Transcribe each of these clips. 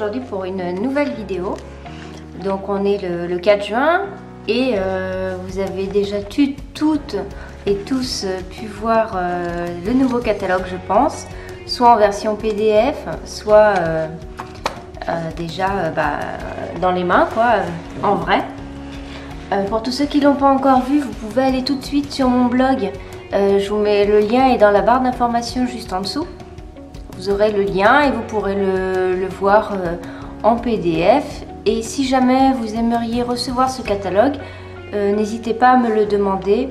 aujourd'hui pour une nouvelle vidéo. Donc on est le 4 juin et vous avez déjà toutes et tous pu voir le nouveau catalogue, je pense, soit en version PDF, soit déjà dans les mains, quoi, en vrai. Pour tous ceux qui ne l'ont pas encore vu, vous pouvez aller tout de suite sur mon blog. Je vous mets le lien est dans la barre d'informations juste en dessous. Vous aurez le lien et vous pourrez le voir en PDF. Et si jamais vous aimeriez recevoir ce catalogue, n'hésitez pas à me le demander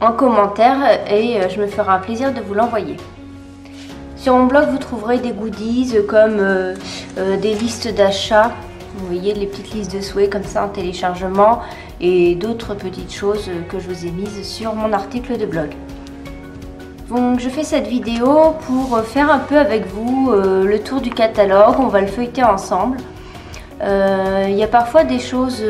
en commentaire et je me ferai un plaisir de vous l'envoyer. Sur mon blog, vous trouverez des goodies comme des listes d'achats. Vous voyez les petites listes de souhaits comme ça en téléchargement et d'autres petites choses que je vous ai mises sur mon article de blog. Donc je fais cette vidéo pour faire un peu avec vous le tour du catalogue, on va le feuilleter ensemble. Il y a parfois des choses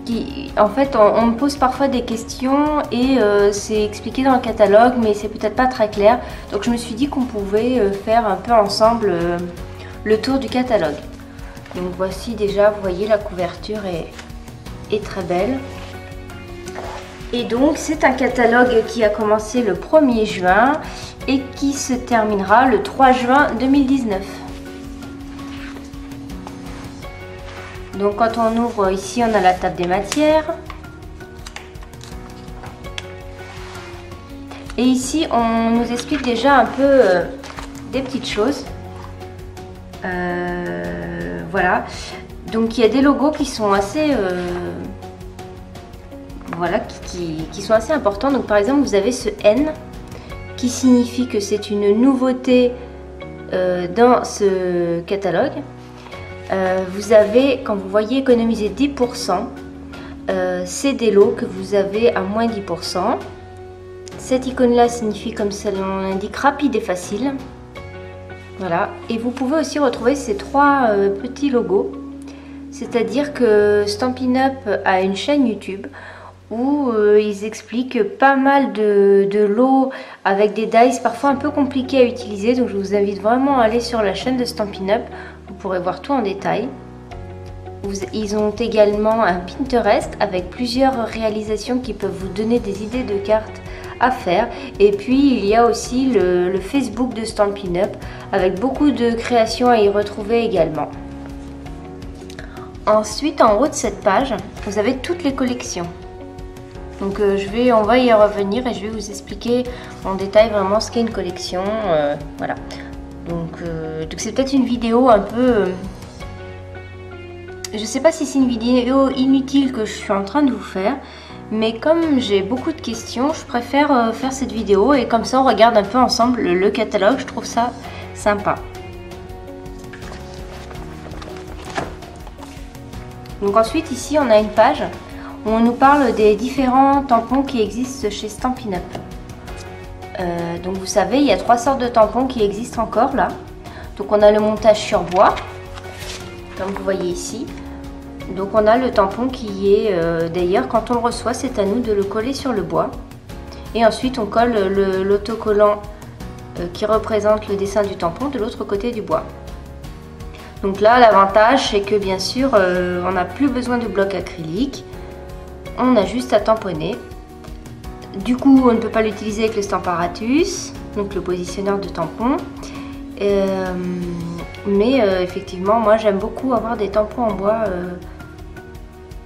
qui... En fait on me pose parfois des questions et c'est expliqué dans le catalogue mais c'est peut-être pas très clair. Donc je me suis dit qu'on pouvait faire un peu ensemble le tour du catalogue. Donc voici déjà, vous voyez la couverture est très belle. Et donc c'est un catalogue qui a commencé le 1er juin et qui se terminera le 3 juin 2019. Donc quand on ouvre ici, on a la table des matières. Et ici on nous explique déjà un peu des petites choses. Voilà, donc il y a des logos qui sont assez voilà, qui sont assez importants. Donc par exemple vous avez ce N qui signifie que c'est une nouveauté dans ce catalogue. Vous avez, quand vous voyez économiser 10%, c'est des lots que vous avez à moins 10%. Cette icône là signifie, comme ça l'indique, rapide et facile. Voilà, et vous pouvez aussi retrouver ces trois petits logos, c'est-à-dire que Stampin' Up a une chaîne YouTube où ils expliquent pas mal de lots avec des dies parfois un peu compliqués à utiliser, donc je vous invite vraiment à aller sur la chaîne de Stampin' Up, vous pourrez voir tout en détail. Ils ont également un Pinterest avec plusieurs réalisations qui peuvent vous donner des idées de cartes à faire, et puis il y a aussi le Facebook de Stampin' Up avec beaucoup de créations à y retrouver également. Ensuite, en haut de cette page, vous avez toutes les collections. Donc on va y revenir et je vais vous expliquer en détail vraiment ce qu'est une collection. Voilà. Donc c'est peut-être une vidéo un peu... je sais pas si c'est une vidéo inutile que je suis en train de vous faire, mais comme j'ai beaucoup de questions, je préfère faire cette vidéo et comme ça on regarde un peu ensemble le catalogue, je trouve ça sympa. Donc ensuite ici on a une page où on nous parle des différents tampons qui existent chez Stampin' Up. Donc vous savez, il y a 3 sortes de tampons qui existent encore là. Donc on a le montage sur bois, comme vous voyez ici. Donc on a le tampon qui est, d'ailleurs quand on le reçoit, c'est à nous de le coller sur le bois. Et ensuite on colle l'autocollant qui représente le dessin du tampon de l'autre côté du bois. Donc là l'avantage c'est que bien sûr on n'a plus besoin de bloc acrylique, on a juste à tamponner. Du coup on ne peut pas l'utiliser avec le Stamparatus, donc le positionneur de tampon. Mais effectivement moi j'aime beaucoup avoir des tampons en bois,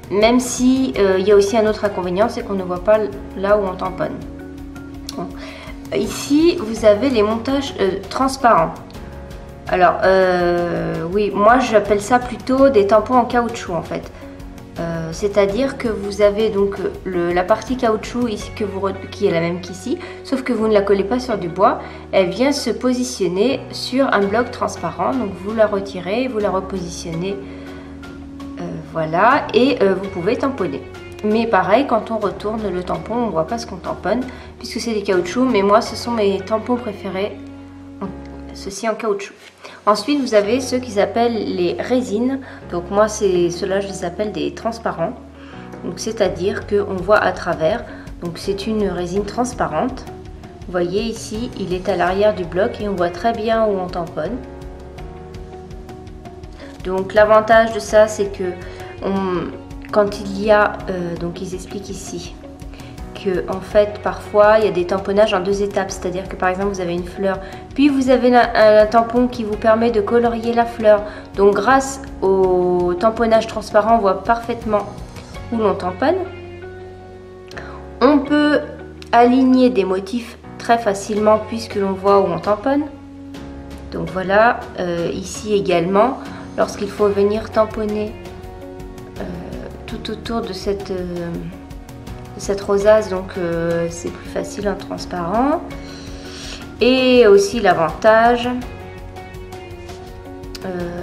même si il y a aussi un autre inconvénient, c'est qu'on ne voit pas là où on tamponne. Bon. Ici vous avez les montages transparents. Alors oui, moi j'appelle ça plutôt des tampons en caoutchouc en fait. C'est-à-dire que vous avez donc la partie caoutchouc ici qui est la même qu'ici, sauf que vous ne la collez pas sur du bois, elle vient se positionner sur un bloc transparent, donc vous la retirez, vous la repositionnez, voilà, et vous pouvez tamponner. Mais pareil, quand on retourne le tampon, on ne voit pas ce qu'on tamponne, puisque c'est des caoutchoucs, mais moi ce sont mes tampons préférés, ceux-ci en caoutchouc. Ensuite, vous avez ceux qu'ils appellent les résines. Donc moi, ceux-là, je les appelle des transparents. Donc c'est-à-dire qu'on voit à travers. Donc c'est une résine transparente. Vous voyez ici, il est à l'arrière du bloc et on voit très bien où on tamponne. Donc l'avantage de ça, c'est que quand il y a, donc ils expliquent ici, que en fait parfois il y a des tamponnages en 2 étapes, c'est-à-dire que par exemple vous avez une fleur, puis vous avez un tampon qui vous permet de colorier la fleur. Donc grâce au tamponnage transparent, on voit parfaitement où l'on tamponne. On peut aligner des motifs très facilement puisque l'on voit où on tamponne. Donc voilà, ici également, lorsqu'il faut venir tamponner tout autour de cette rosace, donc c'est plus facile en transparent. Et aussi l'avantage,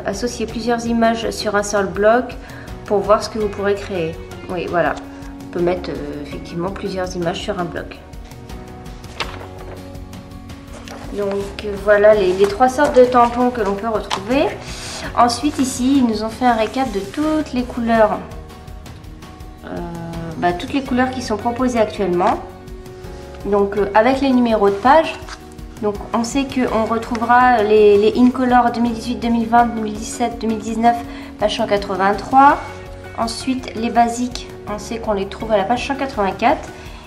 associer plusieurs images sur un seul bloc pour voir ce que vous pourrez créer. Oui, voilà, on peut mettre effectivement plusieurs images sur un bloc. Donc voilà les 3 sortes de tampons que l'on peut retrouver. Ensuite ici, ils nous ont fait un récap de toutes les couleurs. Toutes les couleurs qui sont proposées actuellement. Donc avec les numéros de page. Donc on sait qu'on retrouvera les Incolor 2018, 2020, 2017, 2019, page 183. Ensuite les basiques, on sait qu'on les trouve à la page 184.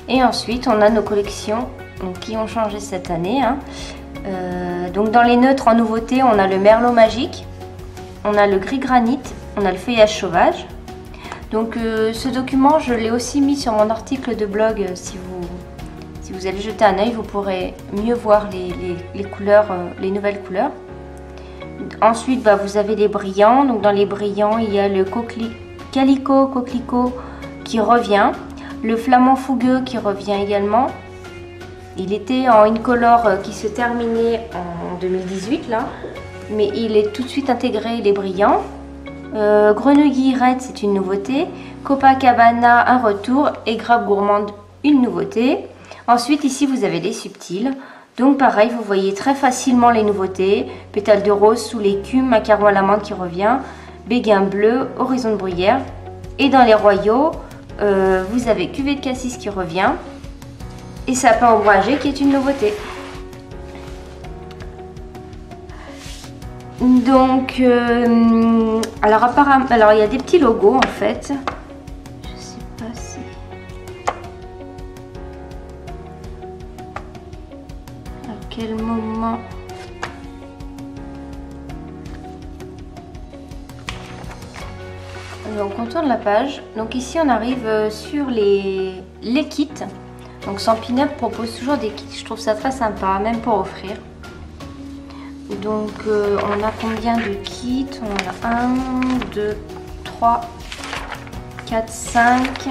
Et ensuite on a nos collections donc, qui ont changé cette année. Donc dans les neutres en nouveauté, on a le merlot magique, on a le gris granit, on a le feuillage sauvage. Donc ce document, je l'ai aussi mis sur mon article de blog. Si vous allez jeter un œil, vous pourrez mieux voir les couleurs, les nouvelles couleurs. Ensuite, vous avez les brillants. Donc dans les brillants, il y a le calico coquelicot qui revient, le flamant fougueux qui revient également. Il était en Incolor qui se terminait en 2018 là, mais il est tout de suite intégré les brillants. Grenouille guillerette, c'est une nouveauté. Copacabana, un retour. Et grappe gourmande, une nouveauté. Ensuite ici vous avez les subtils. Donc pareil, vous voyez très facilement les nouveautés. Pétales de rose sous l'écume, macaron à l'amande qui revient, béguin bleu, horizon de bruyère. Et dans les royaux, vous avez cuvée de cassis qui revient. Et sapin ombragé qui est une nouveauté. Donc, alors apparemment, alors il y a des petits logos en fait. Je sais pas si. À quel moment. Donc on tourne la page. Donc ici on arrive sur les kits. Donc Stampin' Up propose toujours des kits, je trouve ça très sympa, même pour offrir. Donc on a combien de kits? On a 1, 2, 3, 4, 5.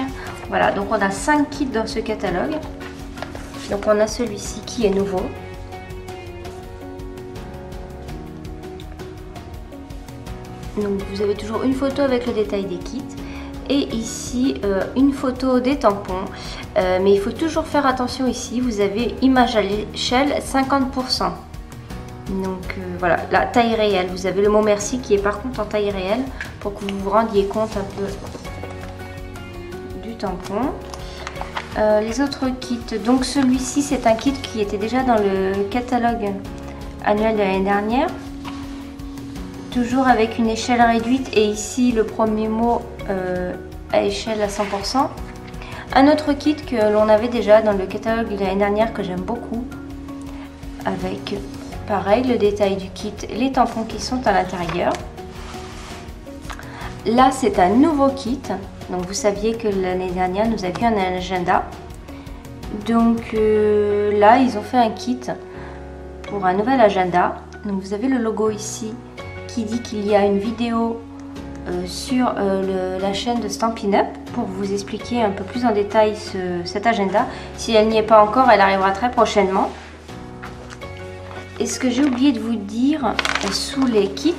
Voilà, donc on a 5 kits dans ce catalogue. Donc on a celui-ci qui est nouveau. Donc vous avez toujours une photo avec le détail des kits. Et ici une photo des tampons, mais il faut toujours faire attention ici, vous avez image à l'échelle 50%. Donc voilà, la taille réelle, vous avez le mot merci qui est par contre en taille réelle pour que vous vous rendiez compte un peu du tampon. Les autres kits, donc celui-ci c'est un kit qui était déjà dans le catalogue annuel de l'année dernière. Toujours avec une échelle réduite et ici le premier mot à échelle à 100%. Un autre kit que l'on avait déjà dans le catalogue de l'année dernière que j'aime beaucoup, avec pareil le détail du kit, les tampons qui sont à l'intérieur. Là c'est un nouveau kit, donc vous saviez que l'année dernière nous avions un agenda. Donc là ils ont fait un kit pour un nouvel agenda. Donc vous avez le logo ici qui dit qu'il y a une vidéo sur la chaîne de Stampin' Up pour vous expliquer un peu plus en détail cet agenda. Si elle n'y est pas encore, elle arrivera très prochainement. Et ce que j'ai oublié de vous dire sous les kits,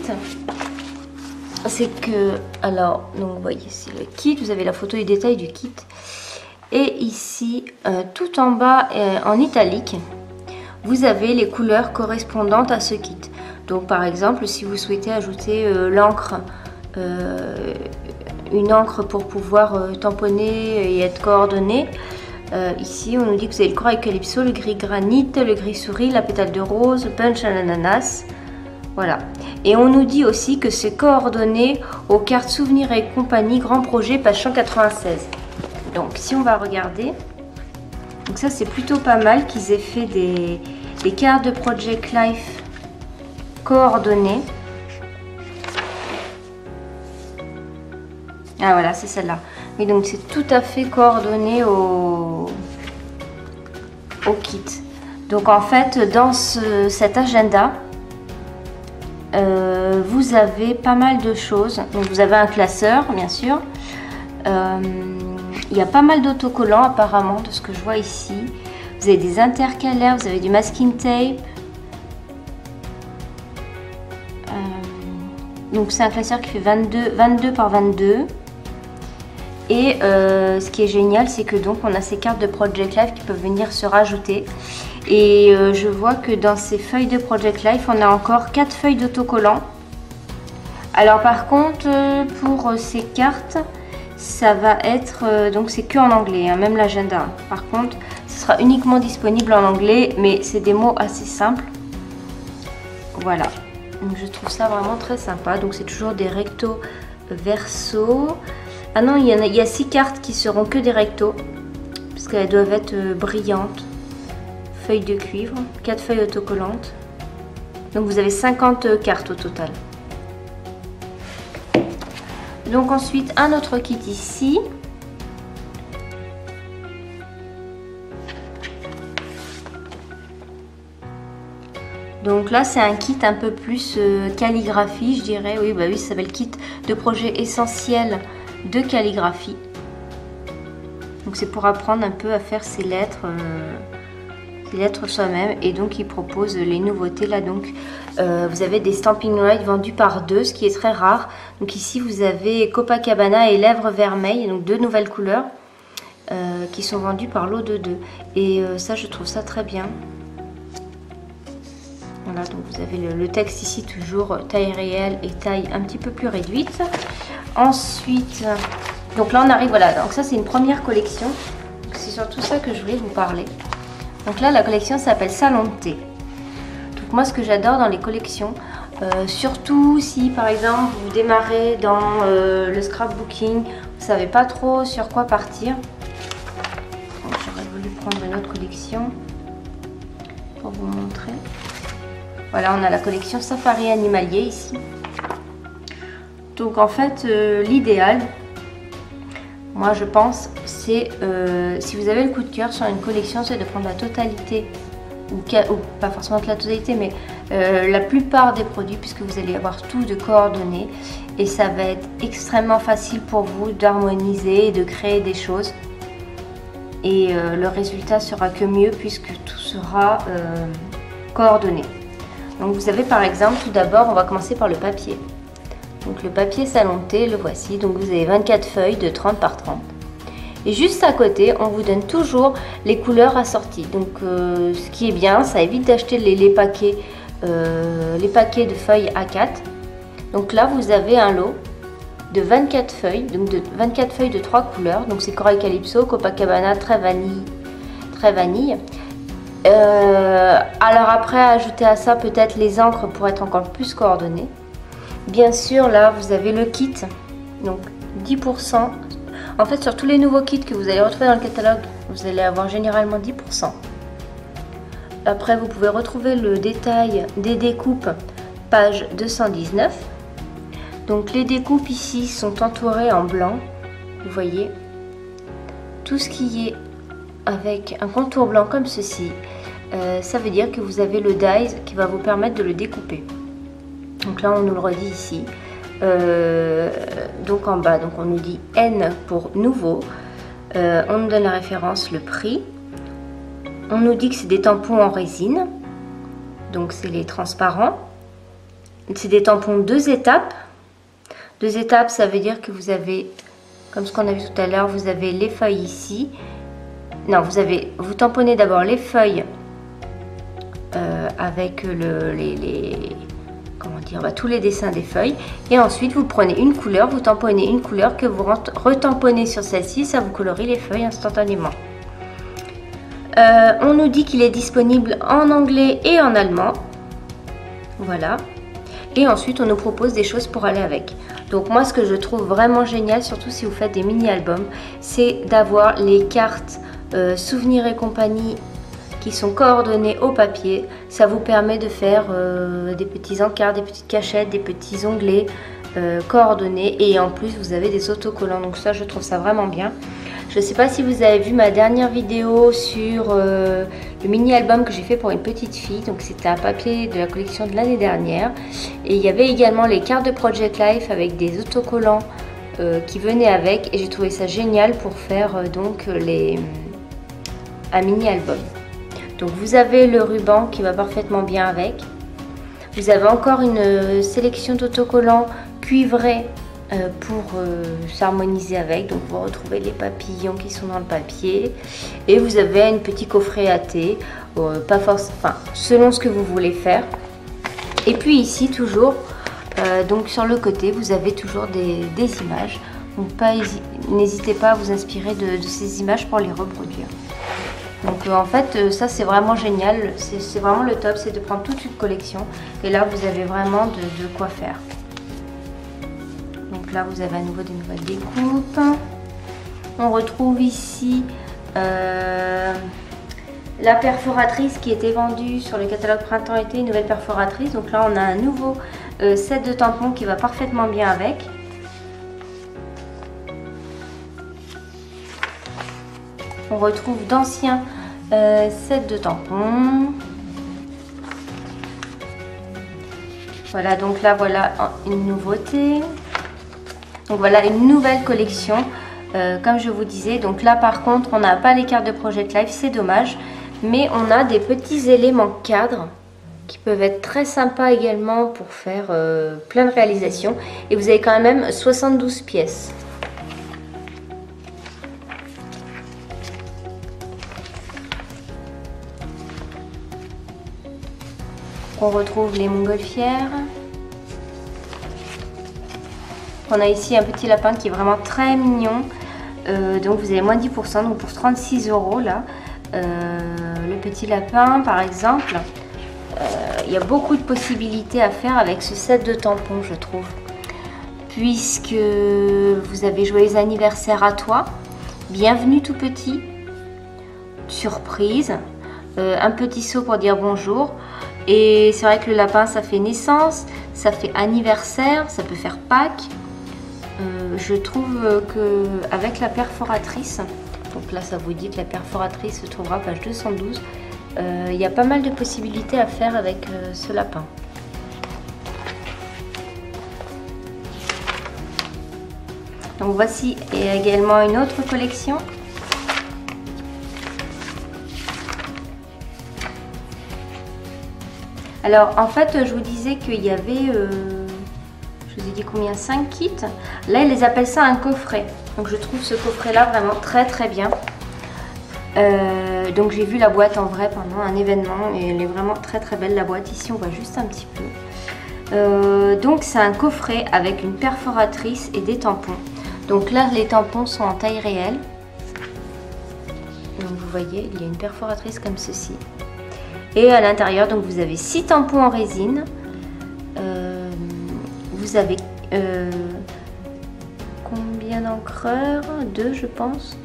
c'est que, alors, donc vous voyez ici le kit, vous avez la photo du détail du kit. Et ici, tout en bas en italique, vous avez les couleurs correspondantes à ce kit. Donc par exemple, si vous souhaitez ajouter l'encre, une encre pour pouvoir tamponner et être coordonné, ici on nous dit que vous avez le corail calypso, le gris granit, le gris souris, la pétale de rose, punch à l'ananas. Voilà. Et on nous dit aussi que c'est coordonné aux cartes souvenirs et compagnie, grand projet, page 196. Donc si on va regarder, donc ça c'est plutôt pas mal qu'ils aient fait des cartes de Project Life coordonnées. Ah voilà, c'est celle-là. Et donc c'est tout à fait coordonné au kit. Donc en fait, dans cet agenda, vous avez pas mal de choses. Donc vous avez un classeur, bien sûr. Il y a pas mal d'autocollants apparemment, de ce que je vois ici. Vous avez des intercalaires, vous avez du masking tape. Donc c'est un classeur qui fait 22 par 22. Et ce qui est génial, c'est que donc on a ces cartes de Project Life qui peuvent venir se rajouter. Et je vois que dans ces feuilles de Project Life, on a encore 4 feuilles d'autocollants. Alors par contre, pour ces cartes, ça va être, donc c'est que en anglais, hein, même l'agenda. Par contre, ce sera uniquement disponible en anglais, mais c'est des mots assez simples. Voilà, donc je trouve ça vraiment très sympa. Donc c'est toujours des rectos verso. Ah non, il y a 6 cartes qui seront que des rectos, parce qu'elles doivent être brillantes. Feuilles de cuivre, 4 feuilles autocollantes. Donc vous avez 50 cartes au total. Donc ensuite, un autre kit ici. Donc là, c'est un kit un peu plus calligraphie, je dirais. Oui, bah oui, ça s'appelle kit de projet essentiel de calligraphie. Donc c'est pour apprendre un peu à faire ces lettres soi-même. Et donc il propose les nouveautés là. Donc vous avez des stamping rights vendus par 2, ce qui est très rare. Donc ici vous avez Copacabana et Lèvres Vermeilles, donc 2 nouvelles couleurs qui sont vendues par lot de 2. Et ça, je trouve ça très bien. Voilà, donc vous avez le texte ici, toujours taille réelle et taille un petit peu plus réduite. Ensuite, donc là on arrive, voilà, donc ça c'est une première collection. C'est surtout ça que je voulais vous parler. Donc là la collection s'appelle Salon de thé. Donc moi ce que j'adore dans les collections, surtout si par exemple vous démarrez dans le scrapbooking, vous ne savez pas trop sur quoi partir. J'aurais voulu prendre une autre collection pour vous montrer. Voilà, on a la collection Safari Animalier ici. Donc en fait, l'idéal, moi je pense, c'est si vous avez le coup de cœur sur une collection, c'est de prendre la totalité, ou pas forcément la totalité, mais la plupart des produits, puisque vous allez avoir tout de coordonnées. Et ça va être extrêmement facile pour vous d'harmoniser et de créer des choses. Et le résultat sera que mieux, puisque tout sera coordonné. Donc vous avez par exemple, tout d'abord, on va commencer par le papier. Donc le papier Salon de thé, le voici. Donc vous avez 24 feuilles de 30 par 30. Et juste à côté, on vous donne toujours les couleurs assorties. Donc ce qui est bien, ça évite d'acheter les paquets de feuilles A4. Donc là, vous avez un lot de 24 feuilles, donc de 24 feuilles de 3 couleurs. Donc c'est Corail Calypso, Copacabana, très vanille. Alors après, ajouter à ça peut-être les encres pour être encore plus coordonnées. Bien sûr, là vous avez le kit, donc 10%. En fait, sur tous les nouveaux kits que vous allez retrouver dans le catalogue, vous allez avoir généralement 10%. Après, vous pouvez retrouver le détail des découpes, page 219. Donc les découpes ici sont entourées en blanc, vous voyez. Tout ce qui est avec un contour blanc comme ceci, ça veut dire que vous avez le dies qui va vous permettre de le découper. Donc là on nous le redit ici. Donc en bas, donc on nous dit N pour nouveau. On nous donne la référence, le prix. On nous dit que c'est des tampons en résine. Donc c'est les transparents. C'est des tampons 2 étapes. 2 étapes, ça veut dire que vous avez, comme ce qu'on a vu tout à l'heure, vous avez les feuilles ici. Non, vous tamponnez d'abord les feuilles avec tous les dessins des feuilles. Et ensuite, vous prenez une couleur, vous tamponnez une couleur que vous retamponnez sur celle-ci. Ça vous colorie les feuilles instantanément. On nous dit qu'il est disponible en anglais et en allemand. Voilà. Et ensuite on nous propose des choses pour aller avec. Donc moi ce que je trouve vraiment génial, surtout si vous faites des mini-albums, c'est d'avoir les cartes souvenirs et compagnie qui sont coordonnées au papier. Ça vous permet de faire des petits encarts, des petites cachettes, des petits onglets coordonnés, et en plus vous avez des autocollants. Donc ça je trouve ça vraiment bien. Je ne sais pas si vous avez vu ma dernière vidéo sur le mini-album que j'ai fait pour une petite fille. Donc c'était un papier de la collection de l'année dernière. Et il y avait également les cartes de Project Life avec des autocollants qui venaient avec. Et j'ai trouvé ça génial pour faire un mini-album. Donc vous avez le ruban qui va parfaitement bien avec. Vous avez encore une sélection d'autocollants cuivrés pour s'harmoniser avec. Donc vous retrouvez les papillons qui sont dans le papier, et vous avez un petit coffret à thé, pas forcément, enfin, selon ce que vous voulez faire. Et puis ici toujours, donc sur le côté, vous avez toujours des images. Donc n'hésitez pas à vous inspirer de ces images pour les reproduire. Donc en fait ça c'est vraiment génial, c'est vraiment le top, c'est de prendre toute une collection, et là vous avez vraiment de quoi faire. Donc là vous avez à nouveau des nouvelles découpes. On retrouve ici la perforatrice qui était vendue sur le catalogue printemps-été, une nouvelle perforatrice. Donc là on a un nouveau set de tampons qui va parfaitement bien avec. On retrouve d'anciens sets de tampons. Voilà, donc là voilà une nouveauté. Donc voilà une nouvelle collection, comme je vous disais. Donc là par contre on n'a pas les cartes de Project Life, c'est dommage. Mais on a des petits éléments cadres qui peuvent être très sympas également pour faire plein de réalisations. Et vous avez quand même 72 pièces. On retrouve les montgolfières. On a ici un petit lapin qui est vraiment très mignon. Donc vous avez moins 10%, donc pour 36 € là. Le petit lapin par exemple. Il y a beaucoup de possibilités à faire avec ce set de tampons, je trouve. Puisque vous avez joyeux anniversaire à toi, bienvenue tout petit, surprise, un petit seau pour dire bonjour. Et c'est vrai que le lapin ça fait naissance, ça fait anniversaire, ça peut faire Pâques. Je trouve que avec la perforatrice, donc là ça vous dit que la perforatrice se trouvera page 212, il y a pas mal de possibilités à faire avec ce lapin. Donc voici également une autre collection. Alors en fait je vous disais qu'il y avait, je vous ai dit combien, 5 kits. Là ils les appellent ça un coffret. Donc je trouve ce coffret là vraiment très très bien. Donc j'ai vu la boîte en vrai pendant un événement et elle est vraiment très très belle la boîte. Ici on voit juste un petit peu. Donc c'est un coffret avec une perforatrice et des tampons. Donc là les tampons sont en taille réelle. Donc vous voyez il y a une perforatrice comme ceci. Et à l'intérieur donc vous avez 6 tampons en résine. Vous avez combien d'encreurs? 2 je pense.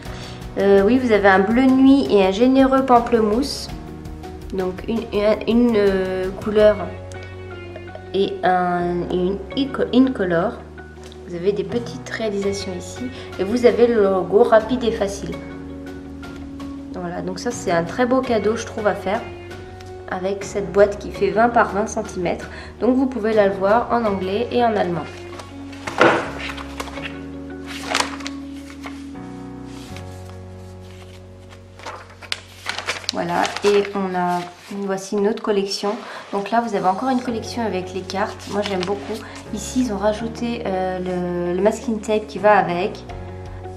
Oui, vous avez un bleu nuit et un généreux pamplemousse. Donc une couleur et une incolore. Vous avez des petites réalisations ici. Et vous avez le logo rapide et facile. Voilà, donc ça c'est un très beau cadeau je trouve à faire. Avec cette boîte qui fait 20 par 20 cm. Donc vous pouvez la voir en anglais et en allemand. Voilà, et voici une autre collection. Donc là vous avez encore une collection avec les cartes. Moi j'aime beaucoup. Ici ils ont rajouté le masking tape qui va avec.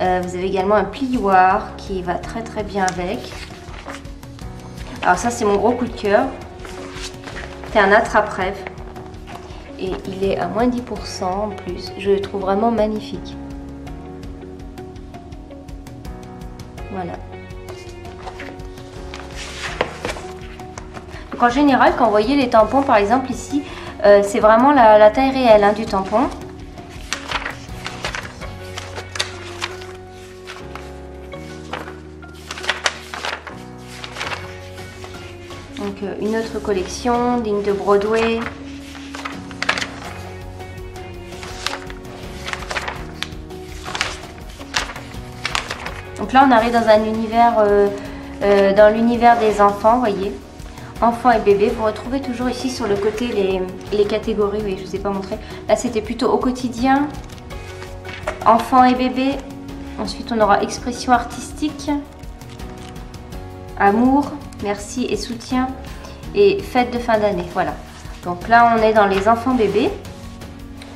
Vous avez également un plioir qui va très très bien avec. Alors ça c'est mon gros coup de cœur. C'est un attrape-rêve. Et il est à moins 10% en plus. Je le trouve vraiment magnifique. Voilà. Donc en général, quand vous voyez les tampons, par exemple ici, C'est vraiment la taille réelle hein, du tampon. Donc une autre collection digne de Broadway. Donc là on arrive dans un univers, dans l'univers des enfants, vous voyez. Enfants et bébés, vous retrouvez toujours ici sur le côté les catégories, oui je ne vous ai pas montré. Là c'était plutôt au quotidien, enfants et bébés. Ensuite on aura expression artistique, amour, merci et soutien et fête de fin d'année, voilà. Donc là on est dans les enfants bébés.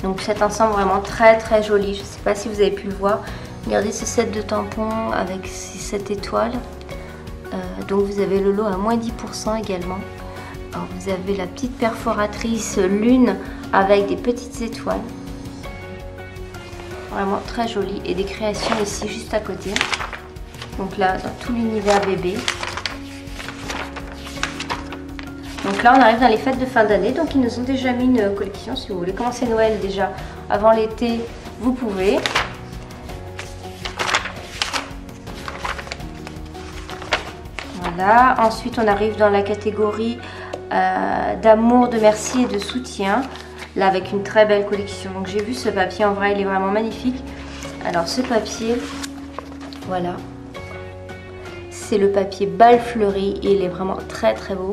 Donc cet ensemble vraiment très très joli, je ne sais pas si vous avez pu le voir. Regardez ce set de tampons avec ces 7 étoiles. Donc vous avez le lot à moins 10% également. Alors, vous avez la petite perforatrice lune avec des petites étoiles. Vraiment très joli. Et des créations ici juste à côté. Donc là dans tout l'univers bébé. Donc là on arrive dans les fêtes de fin d'année. Donc ils nous ont déjà mis une collection. Si vous voulez commencer Noël déjà avant l'été, vous pouvez. Voilà. Ensuite on arrive dans la catégorie d'amour, de merci et de soutien. Là avec une très belle collection. Donc j'ai vu ce papier, en vrai il est vraiment magnifique. Alors ce papier, voilà. C'est le papier balle fleuri et il est vraiment très très beau.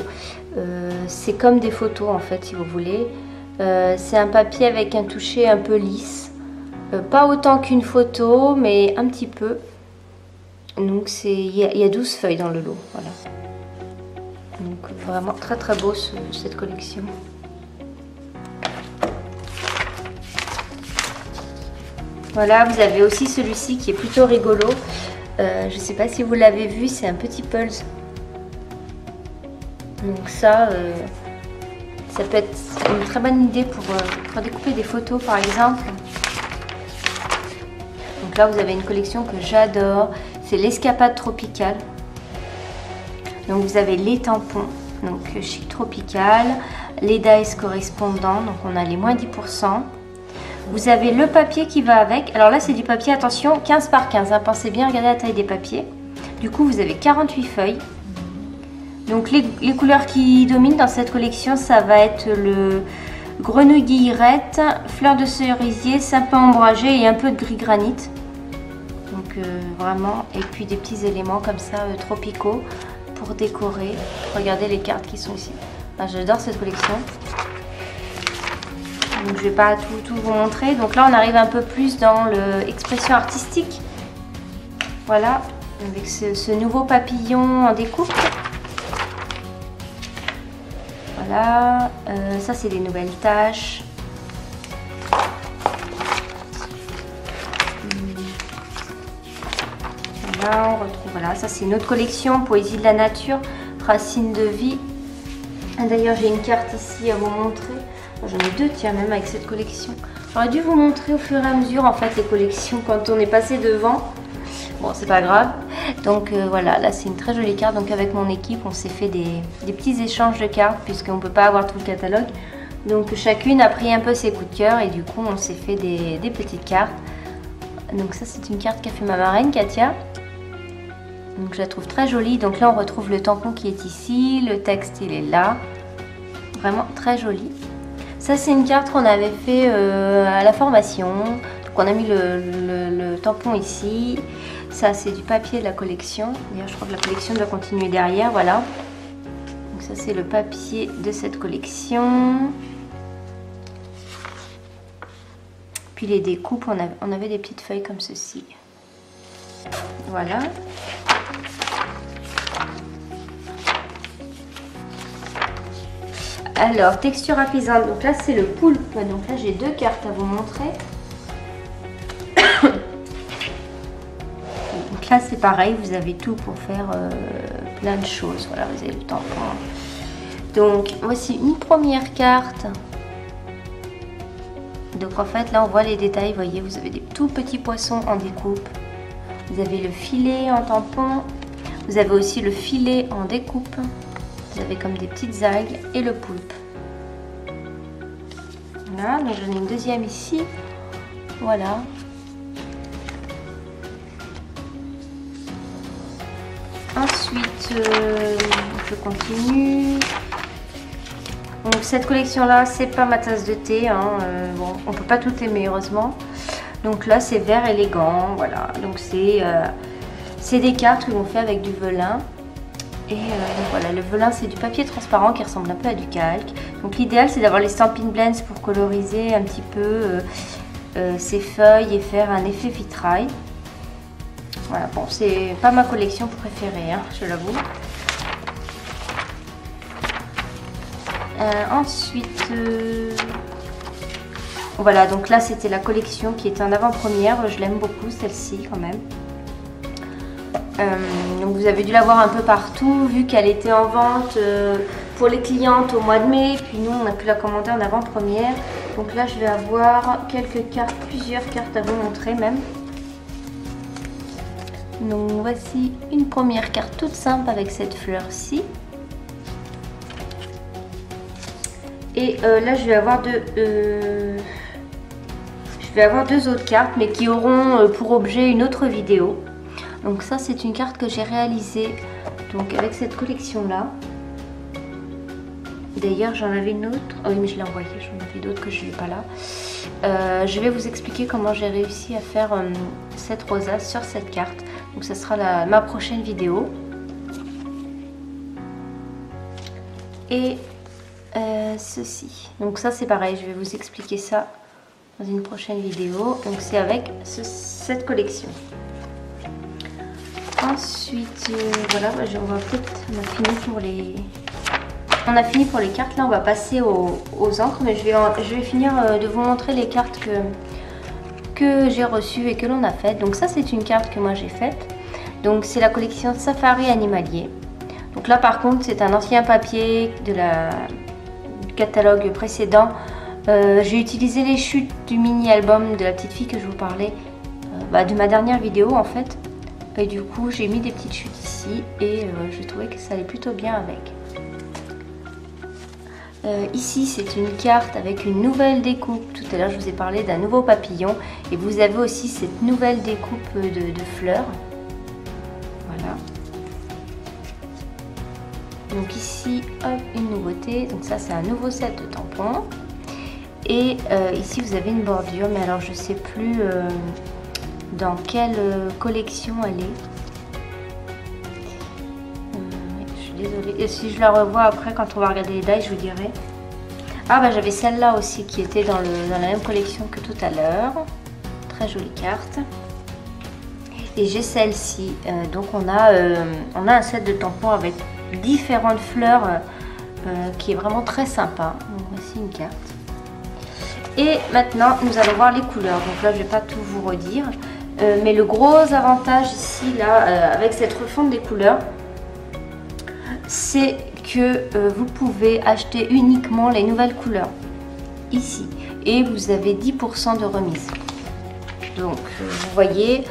C'est comme des photos en fait si vous voulez. C'est un papier avec un toucher un peu lisse. Pas autant qu'une photo mais un petit peu. Donc il y a 12 feuilles dans le lot, voilà. Donc vraiment très très beau cette collection. Voilà, vous avez aussi celui-ci qui est plutôt rigolo. Je ne sais pas si vous l'avez vu, c'est un petit pulse. Donc ça peut être une très bonne idée pour découper des photos par exemple. Donc là vous avez une collection que j'adore. C'est l'escapade tropicale. Donc vous avez les tampons, donc chic tropical, les dice correspondants, donc on a les moins 10%. Vous avez le papier qui va avec. Alors là c'est du papier, attention, 15 par 15, hein, pensez bien, regardez la taille des papiers. Du coup vous avez 48 feuilles. Donc les couleurs qui dominent dans cette collection, ça va être le grenouille guillerette, fleur de cerisier, sapin ombragé et un peu de gris granit. Donc vraiment, et puis des petits éléments comme ça tropicaux pour décorer. Regardez les cartes qui sont ici. Ah, j'adore cette collection. Donc je vais pas tout vous montrer. Donc là on arrive un peu plus dans l'expression artistique. Voilà, avec ce nouveau papillon en découpe. Voilà, ça c'est des nouvelles tâches. Voilà, on retrouve, voilà, ça c'est une autre collection, Poésie de la nature, Racines de vie. D'ailleurs j'ai une carte ici à vous montrer. J'en ai deux, tiens, même avec cette collection. J'aurais dû vous montrer au fur et à mesure en fait les collections quand on est passé devant. Bon, c'est pas grave. Donc voilà, là c'est une très jolie carte. Donc avec mon équipe, on s'est fait des petits échanges de cartes puisqu'on ne peut pas avoir tout le catalogue. Donc chacune a pris un peu ses coups de cœur et du coup on s'est fait des petites cartes. Donc ça c'est une carte qu'a fait ma marraine Katia. Donc je la trouve très jolie. Donc là on retrouve le tampon qui est ici, le texte il est là. Vraiment très joli. Ça c'est une carte qu'on avait fait à la formation. Donc on a mis le tampon ici. Ça c'est du papier de la collection. D'ailleurs je crois que la collection doit continuer derrière, voilà. Donc ça c'est le papier de cette collection. Puis les découpes, on avait des petites feuilles comme ceci. Voilà. Alors, texture apaisante. Donc là, c'est le poulpe. Donc là, j'ai deux cartes à vous montrer. Donc là, c'est pareil. Vous avez tout pour faire plein de choses. Voilà, vous avez le tampon. Donc, voici une première carte. Donc en fait, là, on voit les détails. Vous voyez, vous avez des tout petits poissons en découpe. Vous avez le filet en tampon. Vous avez aussi le filet en découpe. Vous avez comme des petites algues et le poulpe. Voilà, donc j'en ai une deuxième ici. Voilà. Ensuite, je continue. Donc cette collection là, c'est pas ma tasse de thé, hein. Bon, on peut pas tout aimer heureusement. Donc là c'est vert élégant, voilà. Donc c'est des cartes que l'on fait avec du velin. Et donc voilà, le velin c'est du papier transparent qui ressemble un peu à du calque. Donc l'idéal c'est d'avoir les Stampin' Blends pour coloriser un petit peu ces feuilles et faire un effet vitrail. Voilà, bon c'est pas ma collection préférée, hein, je l'avoue. Ensuite, voilà, donc là c'était la collection qui était en avant-première. Je l'aime beaucoup celle-ci quand même. Donc vous avez dû la voir un peu partout vu qu'elle était en vente pour les clientes au mois de mai. Puis nous on a pu la commander en avant-première. Donc là je vais avoir quelques cartes, plusieurs cartes à vous montrer même. Donc voici une première carte toute simple avec cette fleur-ci. Et là je vais avoir deux autres cartes mais qui auront pour objet une autre vidéo. Donc ça c'est une carte que j'ai réalisée donc avec cette collection là. D'ailleurs j'en avais une autre, oh oui mais je l'ai envoyée, j'en avais d'autres que je n'ai pas là. Je vais vous expliquer comment j'ai réussi à faire cette rosace sur cette carte. Donc ça sera ma prochaine vidéo. Et ceci. Donc ça c'est pareil, je vais vous expliquer ça dans une prochaine vidéo. Donc c'est avec cette collection. Ensuite, voilà, on a fini pour les cartes. Là on va passer aux encres, mais je vais finir de vous montrer les cartes que j'ai reçues et que l'on a faites. Donc ça c'est une carte que moi j'ai faite. Donc c'est la collection Safari Animalier. Donc là par contre c'est un ancien papier du catalogue précédent. J'ai utilisé les chutes du mini-album de la petite fille que je vous parlais, de ma dernière vidéo en fait. Et du coup j'ai mis des petites chutes ici et je trouvais que ça allait plutôt bien avec. Ici c'est une carte avec une nouvelle découpe. Tout à l'heure je vous ai parlé d'un nouveau papillon. Et vous avez aussi cette nouvelle découpe de fleurs. Voilà. Donc ici, hop, une nouveauté. Donc ça c'est un nouveau set de tampons. Et ici vous avez une bordure. Mais alors je sais plus dans quelle collection elle est. Je suis désolée. Et si je la revois après quand on va regarder les dies, je vous dirai. Ah bah j'avais celle-là aussi qui était dans la même collection que tout à l'heure. Très jolie carte. Et j'ai celle-ci. Donc on a un set de tampons avec différentes fleurs qui est vraiment très sympa. Donc voici une carte. Et maintenant nous allons voir les couleurs. Donc là je ne vais pas tout vous redire. Mais le gros avantage ici là avec cette refonte des couleurs, c'est que vous pouvez acheter uniquement les nouvelles couleurs ici et vous avez 10% de remise. Donc vous voyez,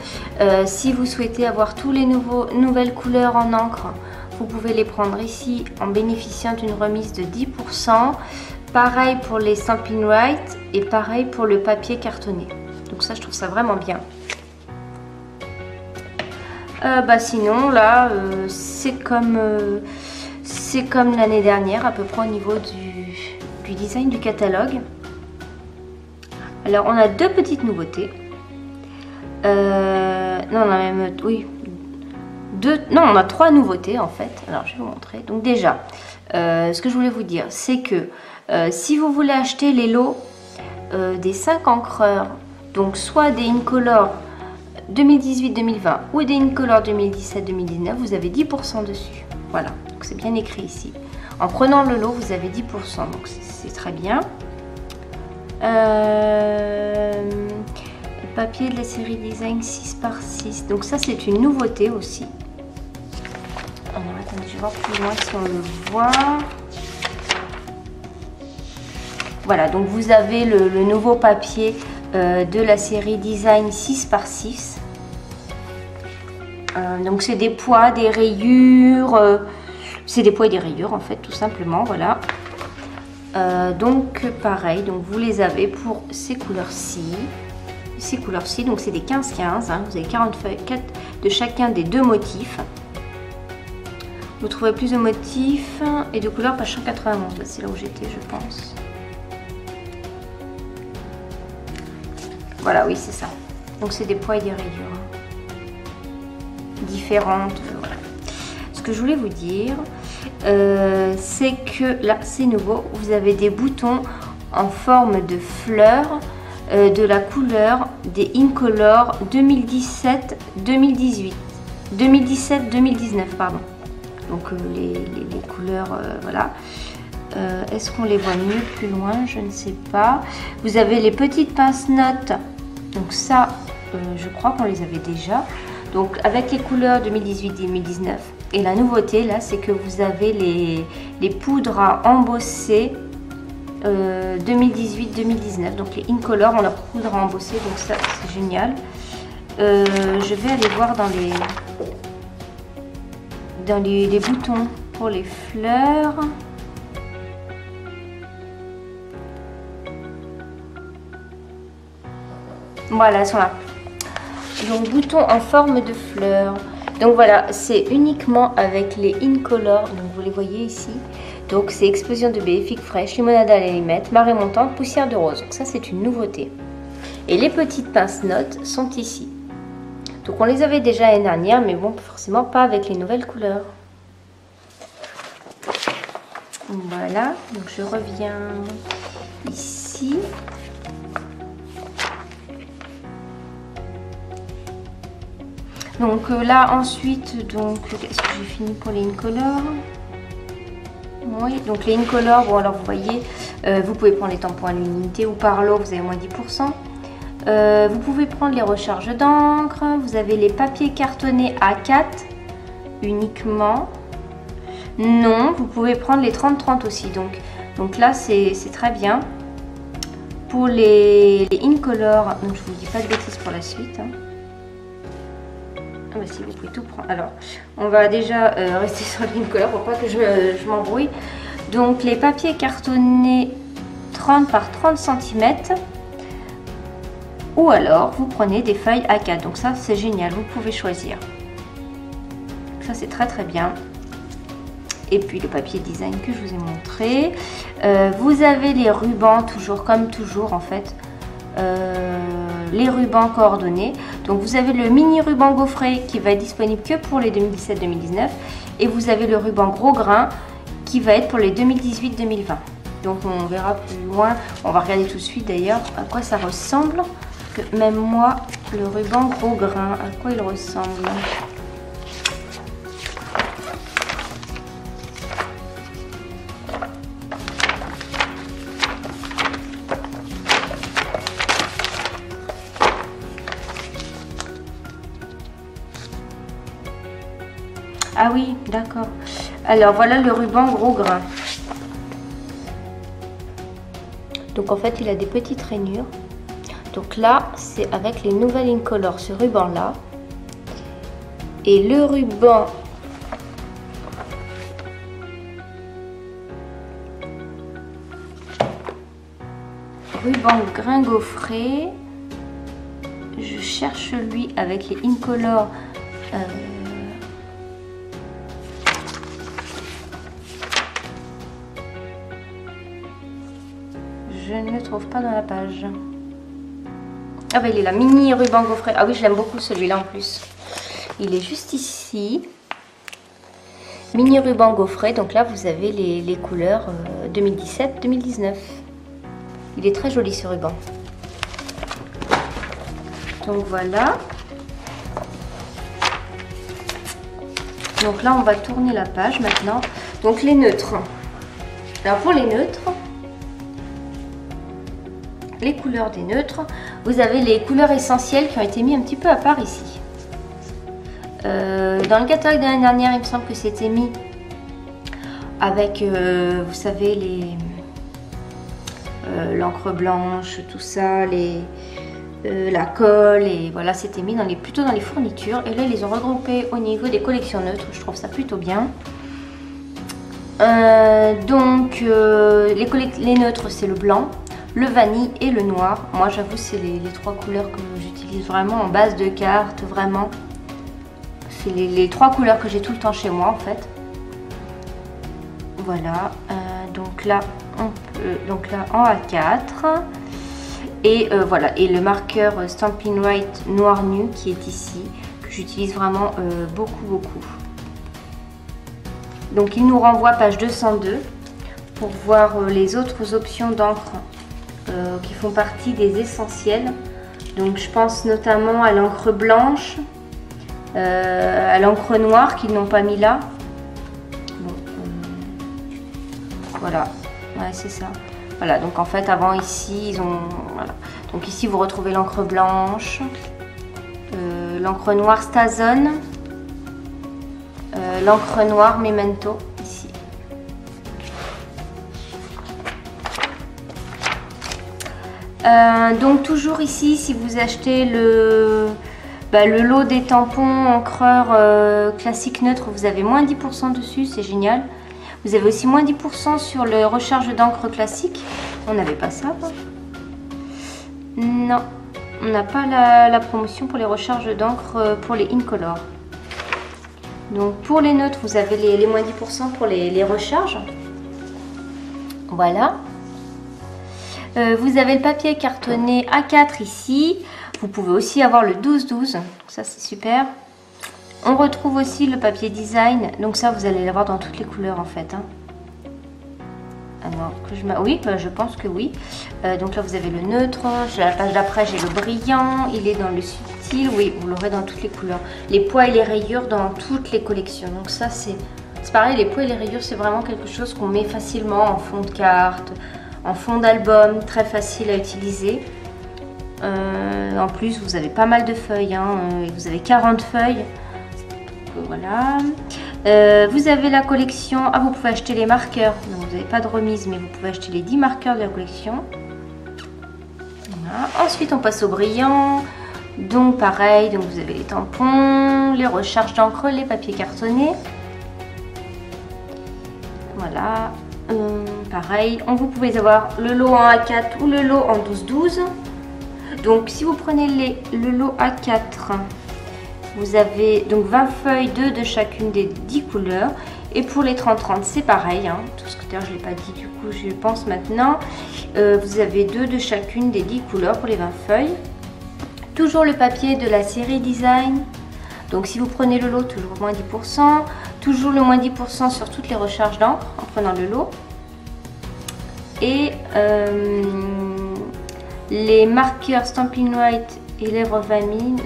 si vous souhaitez avoir tous les nouvelles couleurs en encre, vous pouvez les prendre ici en bénéficiant d'une remise de 10%. Pareil pour les Stampin' Write et pareil pour le papier cartonné. Donc ça je trouve ça vraiment bien. Sinon là c'est comme l'année dernière à peu près au niveau du design du catalogue. Alors on a deux petites nouveautés. Non on a même on a trois nouveautés en fait. Alors je vais vous montrer. Donc déjà ce que je voulais vous dire c'est que si vous voulez acheter les lots des 5 encreurs, donc soit des Incolor 2018-2020 ou des Incolor 2017-2019, vous avez 10% dessus. Voilà, donc c'est bien écrit ici. En prenant le lot, vous avez 10%, donc c'est très bien. Le papier de la série Design 6x6, donc ça c'est une nouveauté aussi. Alors attendez, je vais voir plus loin si on le voit. Voilà, donc vous avez le nouveau papier de la série Design 6x6. Donc c'est des poids, des rayures, c'est des poids et des rayures en fait tout simplement, voilà. Donc pareil, donc vous les avez pour ces couleurs-ci. Donc c'est des 15-15, hein, vous avez 40 feuilles, 4 de chacun des deux motifs. Vous trouverez plus de motifs et de couleurs page 191, c'est là où j'étais je pense. Voilà, oui c'est ça. Donc c'est des poids et des rayures différentes, voilà. Ce que je voulais vous dire, c'est que là c'est nouveau, vous avez des boutons en forme de fleurs de la couleur des Incolor 2017-2018, 2017-2019 pardon. Donc les couleurs, voilà. Est-ce qu'on les voit mieux plus loin? Je ne sais pas. Vous avez les petites pince-notes. Donc ça, je crois qu'on les avait déjà. Donc avec les couleurs 2018-2019. Et la nouveauté là, c'est que vous avez les poudres à embosser 2018-2019. Donc les Incolor ont leur poudre à embosser. Donc ça, c'est génial. Je vais aller voir dans les boutons pour les fleurs. Voilà, elles sont là. Donc boutons en forme de fleurs. Donc voilà, c'est uniquement avec les Incolor. Donc vous les voyez ici. Donc c'est explosion de baies, figues fraîches, limonade à l'allumette, marée montante, poussière de rose. Donc ça c'est une nouveauté. Et les petites pince-notes sont ici. Donc on les avait déjà l'année dernière, mais bon, forcément pas avec les nouvelles couleurs. Voilà, donc je reviens ici. Donc là ensuite, donc est-ce que j'ai fini pour les Incolor? Oui, donc les Incolor, bon alors vous voyez, vous pouvez prendre les tampons à l'unité ou par lot, vous avez moins 10%. Vous pouvez prendre les recharges d'encre, vous avez les papiers cartonnés A4 uniquement. Non, vous pouvez prendre les 30-30 aussi. Donc là, c'est très bien. Pour les Incolor, donc je vous dis pas de bêtises pour la suite. Hein. Ah bah si, vous pouvez tout prendre. Alors, on va déjà rester sur les Incolor pour pas que je m'embrouille. Donc les papiers cartonnés 30 par 30 cm. Ou alors, vous prenez des feuilles A4. Donc ça, c'est génial. Vous pouvez choisir. Ça, c'est très très bien. Et puis le papier design que je vous ai montré. Vous avez les rubans, toujours comme toujours en fait. Les rubans coordonnés. Donc vous avez le mini ruban gaufré qui va être disponible que pour les 2017-2019. Et vous avez le ruban gros grain qui va être pour les 2018-2020. Donc on verra plus loin. On va regarder tout de suite d'ailleurs à quoi ça ressemble. Que même moi, le ruban gros grain, à quoi il ressemble. Ah oui, d'accord. Alors voilà le ruban gros grain. Donc en fait, il a des petites rainures. Donc là, c'est avec les nouvelles Incolor, ce ruban-là. Et le ruban grain gaufré. Je cherche lui avec les Incolor. Je ne le trouve pas dans la page. Ah bah il est là, mini ruban gaufré. Ah oui, je l'aime beaucoup celui-là en plus. Il est juste ici. Mini ruban gaufré. Donc là, vous avez les couleurs 2017-2019. Il est très joli ce ruban. Donc voilà. Donc là, on va tourner la page maintenant. Donc les neutres. Alors pour les neutres, les couleurs des neutres, vous avez les couleurs essentielles qui ont été mis un petit peu à part ici. Dans le catalogue de l'année dernière, il me semble que c'était mis avec, vous savez, l'encre blanche, tout ça, la colle, et voilà, c'était mis plutôt dans les fournitures. Et là, ils les ont regroupés au niveau des collections neutres. Je trouve ça plutôt bien. Les neutres, c'est le blanc, le vanille et le noir. Moi, j'avoue, c'est les trois couleurs que j'utilise vraiment en base de cartes, vraiment. C'est les trois couleurs que j'ai tout le temps chez moi, en fait. Voilà. Donc là, en A4. Et voilà. Et le marqueur Stampin' Write Noir Nu qui est ici, que j'utilise vraiment beaucoup. Donc il nous renvoie page 202 pour voir les autres options d'encre qui font partie des essentiels. Donc je pense notamment à l'encre blanche, à l'encre noire qu'ils n'ont pas mis là. Bon, voilà, ouais, c'est ça. Voilà, donc en fait avant ici ils ont... Voilà. Donc ici vous retrouvez l'encre blanche, l'encre noire Stazone, l'encre noire Memento ici. Donc toujours ici, si vous achetez le lot des tampons encreur classique neutre, vous avez moins 10% dessus, c'est génial. Vous avez aussi moins 10% sur le recharge d'encre classique. On n'avait pas ça, quoi. Non, on n'a pas la promotion pour les recharges d'encre pour les Incolor. Donc pour les neutres, vous avez les moins 10% pour les recharges. Voilà. Vous avez le papier cartonné A4 ici. Vous pouvez aussi avoir le 12-12. Ça, c'est super. On retrouve aussi le papier design. Donc ça, vous allez l'avoir dans toutes les couleurs en fait. Hein. Alors, oui, je pense que oui. Donc là, vous avez le neutre. La page d'après, j'ai le brillant. Il est dans le subtil. Oui, vous l'aurez dans toutes les couleurs. Les poids et les rayures dans toutes les collections. Donc ça, c'est pareil. Les poids et les rayures, c'est vraiment quelque chose qu'on met facilement en fond de carte, en fond d'album. Très facile à utiliser. En plus, vous avez pas mal de feuilles. Hein, vous avez 40 feuilles. Voilà. Vous avez la collection. Ah, vous pouvez acheter les marqueurs. Donc, vous n'avez pas de remise, mais vous pouvez acheter les 10 marqueurs de la collection. Voilà. Ensuite, on passe au brillant. Donc, pareil. Donc, vous avez les tampons, les recharges d'encre, les papiers cartonnés. Voilà. Pareil. Vous pouvez avoir le lot en A4 ou le lot en 12-12. Donc, si vous prenez le lot A4, vous avez donc 20 feuilles, 2 de chacune des 10 couleurs. Et pour les 30-30, c'est pareil. Hein. Tout ce que je ne l'ai pas dit, du coup, je pense maintenant. Vous avez 2 de chacune des 10 couleurs pour les 20 feuilles. Toujours le papier de la série Design. Donc, si vous prenez le lot, toujours moins 10%. Toujours le moins 10% sur toutes les recharges d'encre en prenant le lot. Et les marqueurs Stampin' Write et lèvres vanille.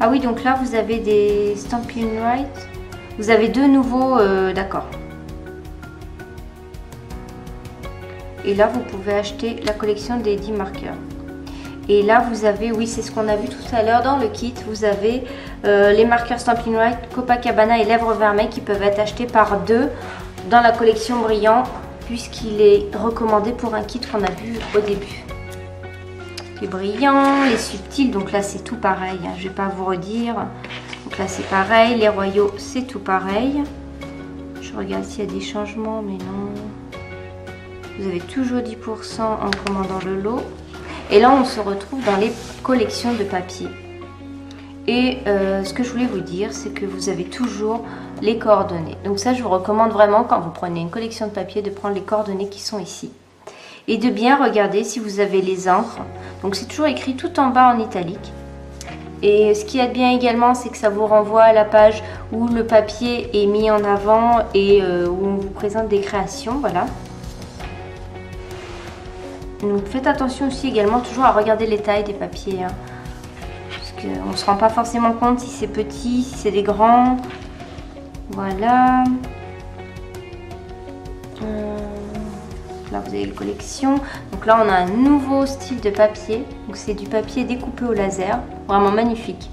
Ah oui, donc là, vous avez des Stampin' Write. Vous avez 2 nouveaux, d'accord. Et là, vous pouvez acheter la collection des 10 marqueurs. Et là, vous avez, oui, c'est ce qu'on a vu tout à l'heure dans le kit. Vous avez les marqueurs Stampin' Write, Copacabana et lèvres vermeilles qui peuvent être achetés par 2 dans la collection brillant, puisqu'il est recommandé pour un kit qu'on a vu au début. Les brillants, les subtils, donc là c'est tout pareil, hein, je ne vais pas vous redire. Donc là c'est pareil, les royaux c'est tout pareil. Je regarde s'il y a des changements, mais non. Vous avez toujours 10% en commandant le lot. Et là on se retrouve dans les collections de papier. Et ce que je voulais vous dire, c'est que vous avez toujours les coordonnées. Donc ça je vous recommande vraiment quand vous prenez une collection de papier de prendre les coordonnées qui sont ici. Et de bien regarder si vous avez les encres. Donc c'est toujours écrit tout en bas en italique. Et ce qui est bien également, c'est que ça vous renvoie à la page où le papier est mis en avant et où on vous présente des créations. Voilà. Donc faites attention aussi également toujours à regarder les tailles des papiers. Hein, parce qu'on ne se rend pas forcément compte si c'est petit, si c'est des grands. Voilà. Là vous avez les collections. Donc là on a un nouveau style de papier. Donc c'est du papier découpé au laser. Vraiment magnifique.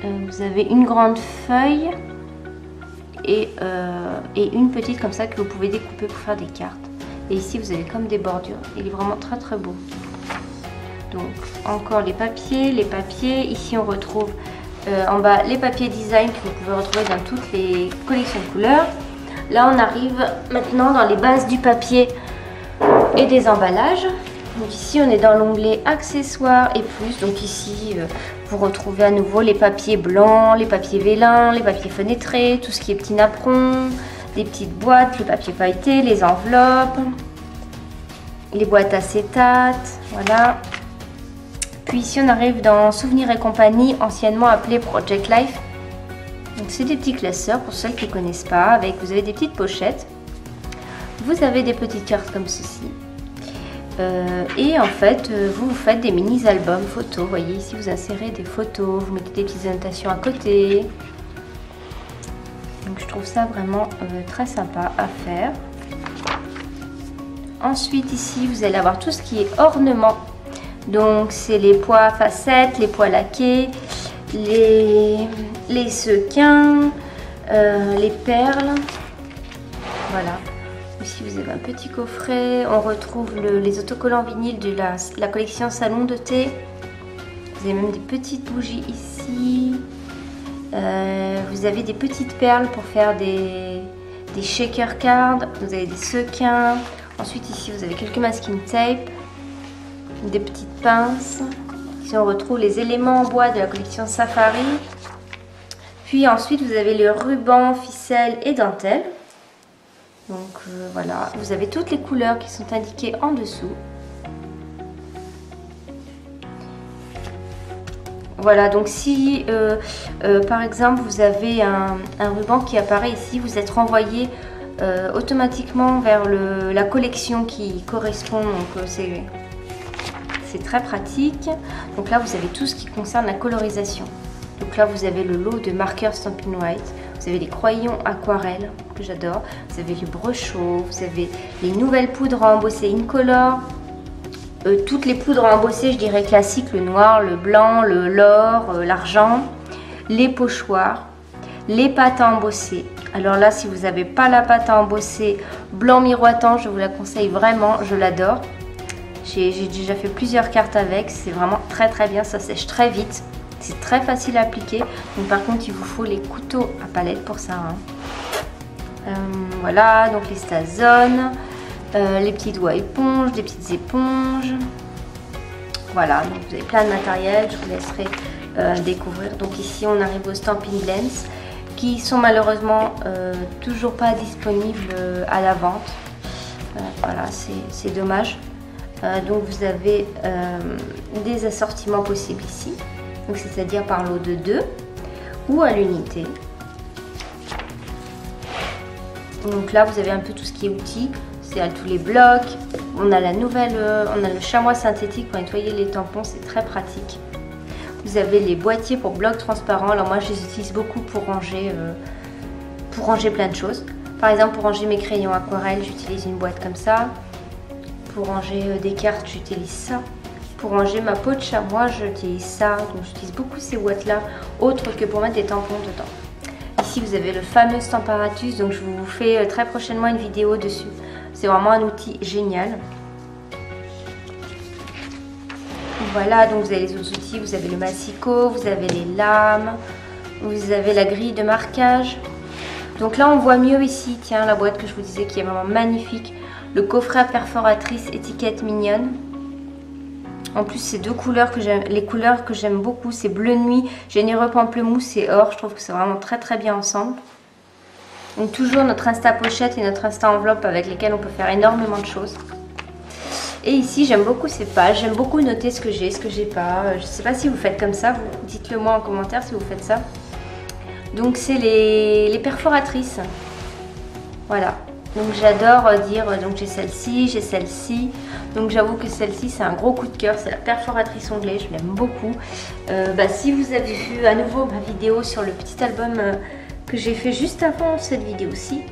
Vous avez une grande feuille et une petite comme ça que vous pouvez découper pour faire des cartes. Et ici vous avez comme des bordures. Il est vraiment très très beau. Donc encore les papiers. Ici on retrouve en bas les papiers design que vous pouvez retrouver dans toutes les collections de couleurs. Là on arrive maintenant dans les bases du papier et des emballages. Donc ici on est dans l'onglet accessoires et plus. Donc ici vous retrouvez à nouveau les papiers blancs, les papiers vélins, les papiers fenêtrés, tout ce qui est petits napperons, des petites boîtes, le papier feuilleté, les enveloppes, les boîtes acétates, voilà. Puis ici on arrive dans Souvenirs et compagnie, anciennement appelé Project Life. Donc c'est des petits classeurs pour ceux qui ne connaissent pas. Vous avez des petites pochettes, vous avez des petites cartes comme ceci. Et en fait, vous faites des mini-albums photos. Vous voyez ici, vous insérez des photos, vous mettez des petites annotations à côté. Donc je trouve ça vraiment très sympa à faire. Ensuite ici, vous allez avoir tout ce qui est ornement. Donc c'est les pois à facettes, les pois laqués, les sequins, les perles. Voilà. Ici vous avez un petit coffret, on retrouve les autocollants vinyles de la collection Salon de thé. Vous avez même des petites bougies ici. Vous avez des petites perles pour faire des shaker cards. Vous avez des sequins. Ensuite ici vous avez quelques masking tape, des petites pinces. Ici on retrouve les éléments en bois de la collection Safari. Puis ensuite vous avez le ruban, ficelle et dentelle. Donc voilà, vous avez toutes les couleurs qui sont indiquées en dessous. Voilà, donc si par exemple vous avez un ruban qui apparaît ici, vous êtes renvoyé automatiquement vers la collection qui correspond. Donc c'est très pratique. Donc là vous avez tout ce qui concerne la colorisation. Donc là vous avez le lot de marqueurs Stampin' White. Vous avez les crayons aquarelles que j'adore, vous avez les brochaux, vous avez les nouvelles poudres à embosser Incolor, toutes les poudres à embosser je dirais classiques, le noir, le blanc, l'or, l'argent, les pochoirs, les pâtes à embosser. Alors là si vous n'avez pas la pâte à embosser blanc miroitant, je vous la conseille vraiment, je l'adore. J'ai déjà fait plusieurs cartes avec, c'est vraiment très bien, ça sèche très vite. C'est très facile à appliquer. Donc par contre, il vous faut les couteaux à palette pour ça. Voilà, donc les Stazones, les petits doigts éponges, des petites éponges. Voilà, donc vous avez plein de matériel. Je vous laisserai découvrir. Donc ici, on arrive aux Stampin' Blends qui sont malheureusement toujours pas disponibles à la vente. Voilà, c'est dommage. Donc vous avez des assortiments possibles ici. C'est-à-dire par lot de 2 ou à l'unité. Donc là vous avez un peu tout ce qui est outils, c'est à tous les blocs. On a la nouvelle, on a le chamois synthétique pour nettoyer les tampons, c'est très pratique. Vous avez les boîtiers pour blocs transparents. Alors moi je les utilise beaucoup pour ranger plein de choses. Par exemple pour ranger mes crayons aquarelles, j'utilise une boîte comme ça. Pour ranger des cartes, j'utilise ça. Pour ranger ma peau de chamois, j'utilise ça. Donc j'utilise beaucoup ces boîtes là, autres que pour mettre des tampons dedans. Ici vous avez le fameux Stamparatus, donc je vous fais très prochainement une vidéo dessus. C'est vraiment un outil génial. Voilà, donc vous avez les autres outils, vous avez le massicot, vous avez les lames, vous avez la grille de marquage. Donc là on voit mieux ici, tiens, la boîte que je vous disais qui est vraiment magnifique. Le coffret à perforatrice étiquette mignonne. En plus, c'est deux couleurs que j'aime, les couleurs que j'aime beaucoup, c'est bleu nuit, généreux pamplemousse et or. Je trouve que c'est vraiment très bien ensemble. Donc toujours notre Insta pochette et notre Insta enveloppe avec lesquelles on peut faire énormément de choses. Et ici, j'aime beaucoup ces pages, j'aime beaucoup noter ce que j'ai pas. Je ne sais pas si vous faites comme ça, dites-le moi en commentaire si vous faites ça. Donc c'est les perforatrices. Voilà. Donc j'adore dire, donc j'ai celle-ci, j'ai celle-ci. Donc j'avoue que celle-ci c'est un gros coup de cœur, c'est la perforatrice onglée, je l'aime beaucoup. Si vous avez vu à nouveau ma vidéo sur le petit album que j'ai fait juste avant cette vidéo-ci,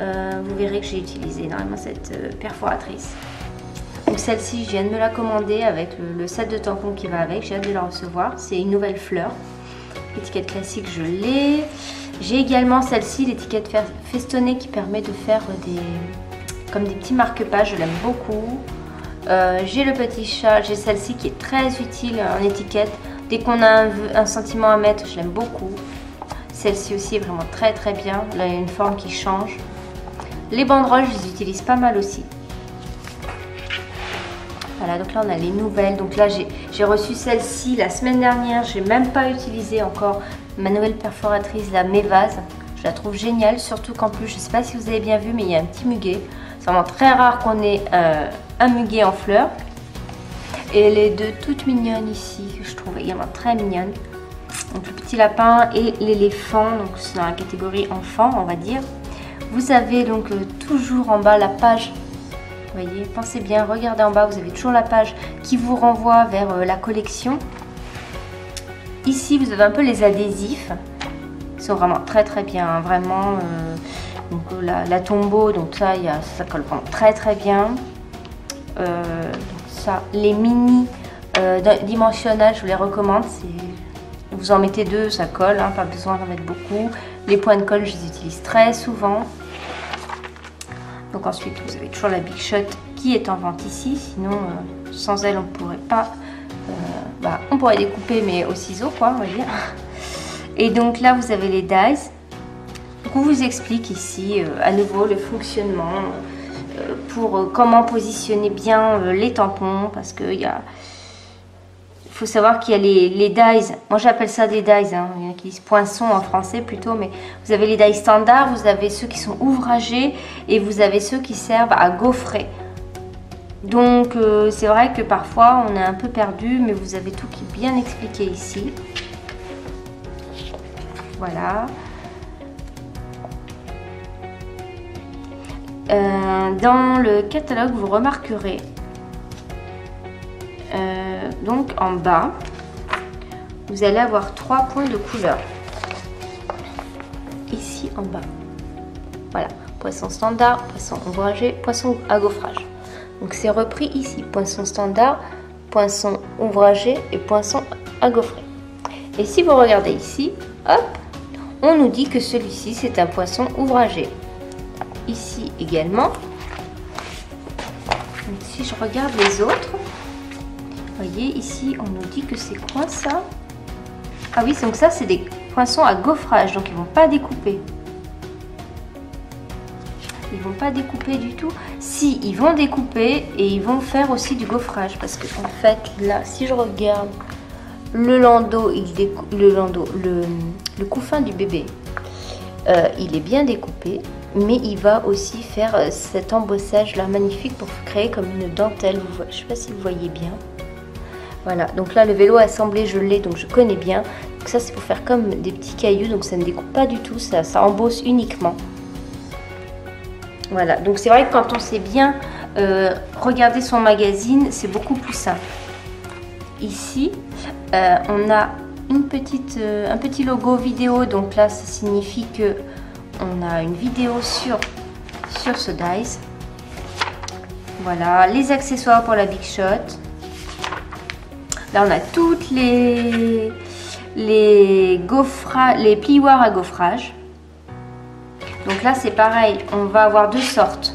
vous verrez que j'ai utilisé énormément cette perforatrice. Donc celle-ci je viens de me la commander avec le set de tampons qui va avec, j'ai hâte de la recevoir. C'est une nouvelle fleur, étiquette classique je l'ai. J'ai également celle-ci, l'étiquette festonnée qui permet de faire comme des petits marque-pages, je l'aime beaucoup. J'ai le petit chat, j'ai celle-ci qui est très utile en étiquette. Dès qu'on a un sentiment à mettre, je l'aime beaucoup. Celle-ci aussi est vraiment très très bien. Là, il y a une forme qui change. Les banderoles, je les utilise pas mal aussi. Voilà, donc là on a les nouvelles. Donc là j'ai reçu celle-ci la semaine dernière. J'ai même pas utilisé encore ma nouvelle perforatrice, la Mévase. Je la trouve géniale, surtout qu'en plus, je sais pas si vous avez bien vu, mais il y a un petit muguet. C'est vraiment très rare qu'on ait un muguet en fleurs. Et les deux toutes mignonnes ici, que je trouve également très mignonnes. Donc le petit lapin et l'éléphant, donc c'est dans la catégorie enfant, on va dire. Vous avez donc toujours en bas la page. Vous voyez, pensez bien, regardez en bas, vous avez toujours la page qui vous renvoie vers la collection. Ici, vous avez un peu les adhésifs. Ils sont vraiment très très bien, hein, vraiment. Donc la tombeau, donc ça, ça colle vraiment très très bien. Donc ça, les mini dimensionnels, je vous les recommande. Vous en mettez 2, ça colle, hein, pas besoin d'en mettre beaucoup. Les points de colle, je les utilise très souvent. Donc ensuite, vous avez toujours la Big Shot qui est en vente ici. Sinon, sans elle, on ne pourrait pas... on pourrait découper, mais au ciseau, quoi, on va dire. Et donc là, vous avez les dies. Donc on vous explique ici, à nouveau, le fonctionnement pour comment positionner bien les tampons. Parce qu'il y a... Il faut savoir qu'il y a les dies, moi j'appelle ça des dies, hein. Il y en a qui disent poinçons en français plutôt, mais vous avez les dies standards, vous avez ceux qui sont ouvragés et vous avez ceux qui servent à gaufrer. Donc c'est vrai que parfois on est un peu perdu, mais vous avez tout qui est bien expliqué ici. Voilà. Dans le catalogue, vous remarquerez donc en bas, vous allez avoir 3 points de couleur. Ici en bas. Voilà, poisson standard, poisson ouvragé, poisson à gaufrage. Donc c'est repris ici, poisson standard, poisson ouvragé et poisson à gaufrer. Et si vous regardez ici, hop, on nous dit que celui-ci c'est un poisson ouvragé. Ici également. Donc, si je regarde les autres, vous voyez, ici, on nous dit que c'est quoi ça? Ah oui, donc ça, c'est des poissons à gaufrage, donc ils vont pas découper. Ils vont pas découper du tout. Si, ils vont découper et ils vont faire aussi du gaufrage. Parce que en fait, là, si je regarde le landau, le couffin du bébé, il est bien découpé. Mais il va aussi faire cet embossage là magnifique pour créer comme une dentelle. Je ne sais pas si vous voyez bien. Voilà, donc là le vélo assemblé je l'ai, donc je connais bien. Donc ça c'est pour faire comme des petits cailloux, donc ça ne découpe pas du tout, ça embosse uniquement. Voilà, donc c'est vrai que quand on sait bien regarder son magazine, c'est beaucoup plus simple. Ici, on a un petit logo vidéo, donc là ça signifie que on a une vidéo sur ce dies. Voilà, les accessoires pour la Big Shot. Là, on a toutes les plioirs à gaufrage. Donc là, c'est pareil. On va avoir 2 sortes.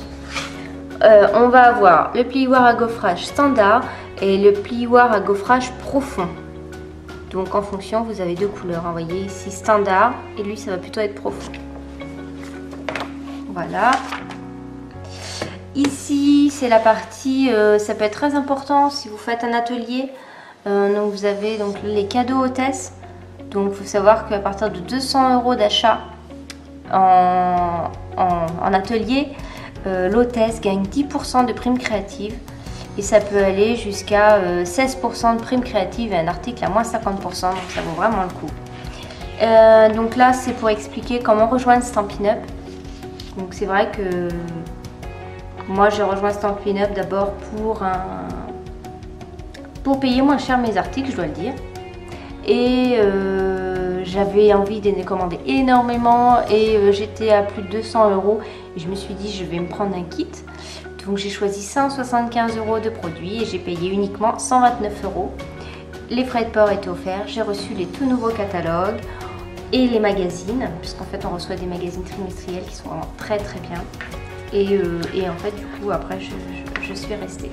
On va avoir le plioir à gaufrage standard et le plioir à gaufrage profond. Donc en fonction, vous avez 2 couleurs. Vous voyez ici standard et lui, ça va plutôt être profond. Voilà. Ici, c'est la partie, ça peut être très important si vous faites un atelier. Donc vous avez donc les cadeaux hôtesses. Donc il faut savoir qu'à partir de 200 € d'achat en atelier, l'hôtesse gagne 10% de prime créative. Et ça peut aller jusqu'à 16% de prime créative et un article à moins 50%. Donc ça vaut vraiment le coup. Donc là, c'est pour expliquer comment rejoindre Stampin' Up. Donc c'est vrai que moi j'ai rejoint Stampin' Up d'abord pour payer moins cher mes articles, je dois le dire. Et j'avais envie de les commander énormément et j'étais à plus de 200 €. Et je me suis dit je vais me prendre un kit. Donc j'ai choisi 175 € de produits et j'ai payé uniquement 129 €. Les frais de port étaient offerts, j'ai reçu les tout nouveaux catalogues et les magazines, puisqu'en fait on reçoit des magazines trimestriels qui sont vraiment très très bien. Et en fait du coup après je suis restée.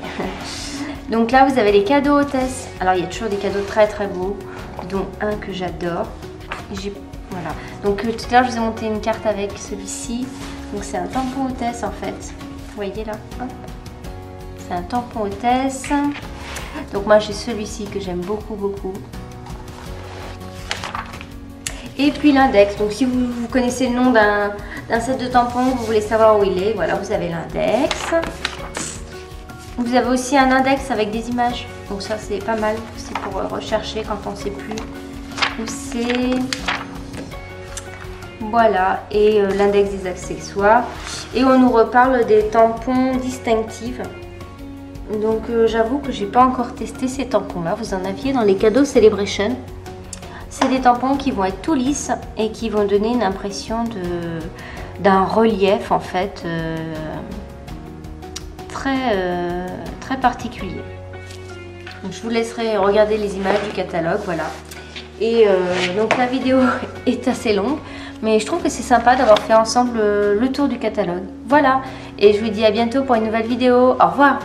Donc là vous avez les cadeaux hôtesses. Alors il y a toujours des cadeaux très très beaux, dont un que j'adore. Voilà. Donc tout à l'heure je vous ai monté une carte avec celui-ci. Donc c'est un tampon hôtesse en fait. Vous voyez là, c'est un tampon hôtesse. Donc moi j'ai celui-ci que j'aime beaucoup. Et puis l'index. Donc si vous connaissez le nom d'un set de tampons, vous voulez savoir où il est, voilà, vous avez l'index. Vous avez aussi un index avec des images. Donc ça c'est pas mal, c'est pour rechercher quand on ne sait plus où c'est. Voilà, et l'index des accessoires. Et on nous reparle des tampons distinctifs. Donc j'avoue que j'ai pas encore testé ces tampons là. Vous en aviez dans les cadeaux Celebration. C'est des tampons qui vont être tout lisses et qui vont donner une impression d'un relief en fait très particulier. Donc, je vous laisserai regarder les images du catalogue, voilà. Et donc la vidéo est assez longue, mais je trouve que c'est sympa d'avoir fait ensemble le tour du catalogue. Voilà, et je vous dis à bientôt pour une nouvelle vidéo. Au revoir.